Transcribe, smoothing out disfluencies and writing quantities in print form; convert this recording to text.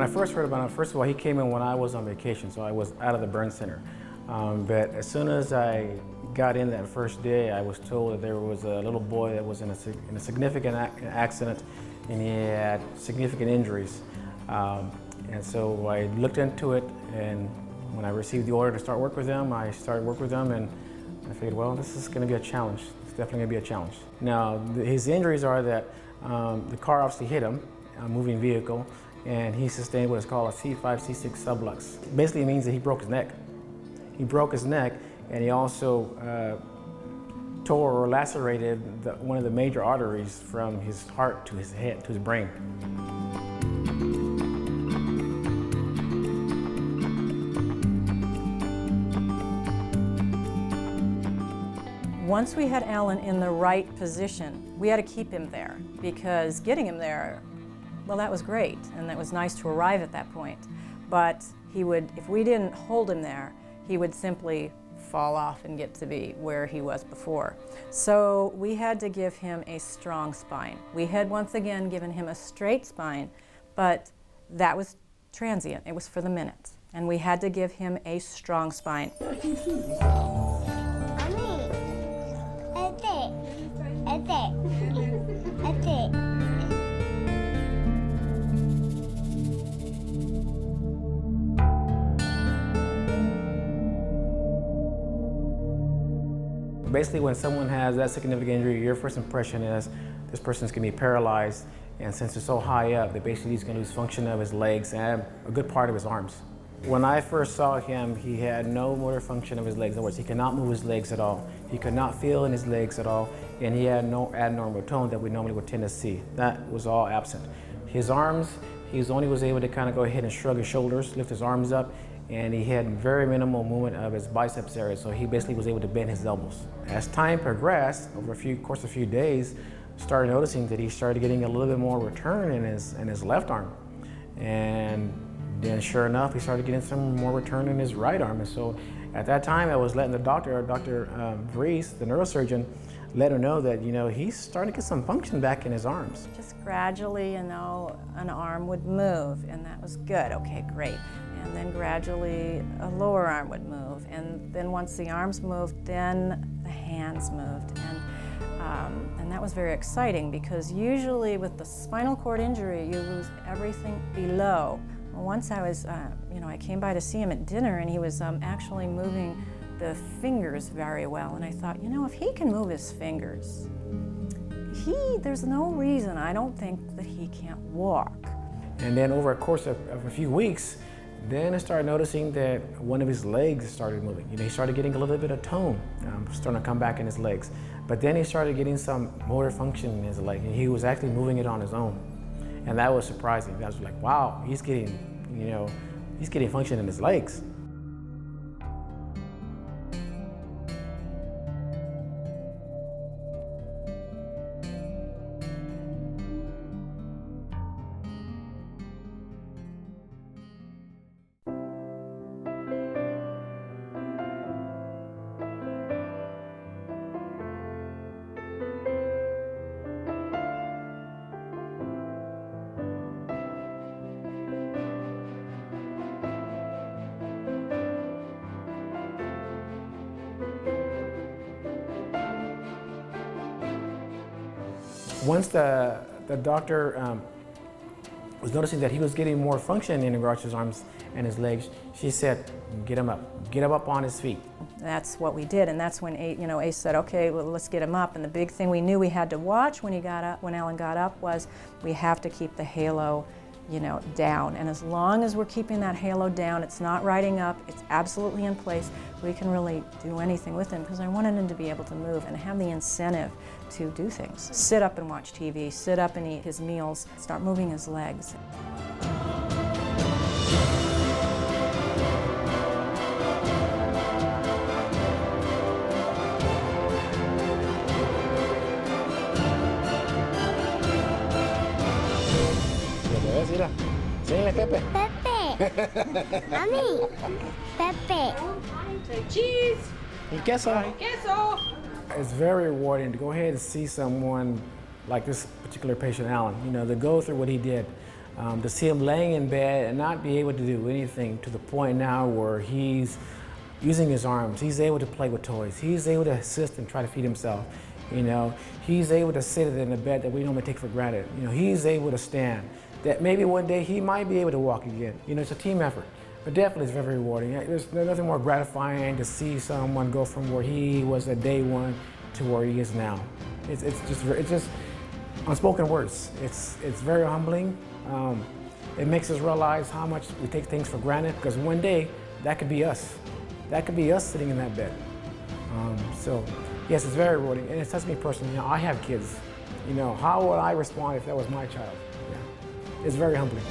When I first heard about him, first of all, he came in when I was on vacation, so I was out of the burn center. But as soon as I got in that first day, I was told that there was a little boy that was in a significant accident, and he had significant injuries. And so I looked into it, and when I received the order to start work with him, I started work with him, and I figured, well, this is going to be a challenge. It's definitely going to be a challenge. Now, his injuries are that the car obviously hit him, a moving vehicle, and he sustained what is called a C5, C6 sublux. Basically, it means that he broke his neck. He broke his neck, and he also tore or lacerated one of the major arteries from his heart to his head, to his brain. Once we had Alan in the right position, we had to keep him there, because getting him there, well, that was great, and that was nice to arrive at that point. But he would, if we didn't hold him there, he would simply fall off and get to be where he was before. So we had to give him a strong spine. We had once again given him a straight spine, but that was transient. It was for the minute. And we had to give him a strong spine. Basically, when someone has that significant injury, your first impression is this person's going to be paralyzed, and since they're so high up, that basically he's going to lose function of his legs and a good part of his arms. When I first saw him, he had no motor function of his legs. In other words, he could not move his legs at all. He could not feel in his legs at all, and he had no abnormal tone that we normally would tend to see. That was all absent. His arms, he only was able to kind of go ahead and shrug his shoulders, lift his arms up, and he had very minimal movement of his biceps area, so he basically was able to bend his elbows. As time progressed, over a few days, started noticing that he started getting a little bit more return in his left arm. And then sure enough, he started getting some more return in his right arm. And so at that time, I was letting the doctor, Dr. Vries, the neurosurgeon, let him know that, he's starting to get some function back in his arms. Just gradually, an arm would move, and that was good. Okay, great. And then gradually a lower arm would move. And then once the arms moved, then the hands moved. And that was very exciting, because usually with the spinal cord injury, you lose everything below. Well, once I was, I came by to see him at dinner, and he was actually moving the fingers very well. And I thought, if he can move his fingers, there's no reason, I don't think, that he can't walk. And then over a course of a few weeks, then I started noticing that one of his legs started moving. He started getting a little bit of tone starting to come back in his legs. But then he started getting some motor function in his leg, and he was actually moving it on his own. And that was surprising. I was like, wow, he's getting function in his legs. Once the doctor was noticing that he was getting more function in regards to his arms and his legs, she said, get him up on his feet. That's what we did, and that's when Ace said, okay, well, let's get him up. And the big thing we knew we had to watch when Alan got up, was we have to keep the halo down. And as long as we're keeping that halo down, it's not riding up, it's absolutely in place, we can really do anything with him, because I wanted him to be able to move and have the incentive to do things. Sit up and watch TV, sit up and eat his meals, start moving his legs. Mira, enséñale Pepe. Pepe. Mami. Pepe. Say cheese. Y queso. Queso. It's very rewarding to go ahead and see someone like this particular patient, Alan, to go through what he did. To see him laying in bed and not be able to do anything to the point now where he's using his arms, he's able to play with toys, he's able to assist and try to feed himself. He's able to sit in a bed that we normally take for granted. He's able to stand. That maybe one day he might be able to walk again. It's a team effort, but definitely it's very, very rewarding. There's nothing more gratifying to see someone go from where he was at day one to where he is now. It's just unspoken words. It's very humbling. It makes us realize how much we take things for granted, because one day that could be us. That could be us sitting in that bed. So yes, it's very rewarding, and it touched me personally. I have kids. How would I respond if that was my child? Yeah. It's very humbling.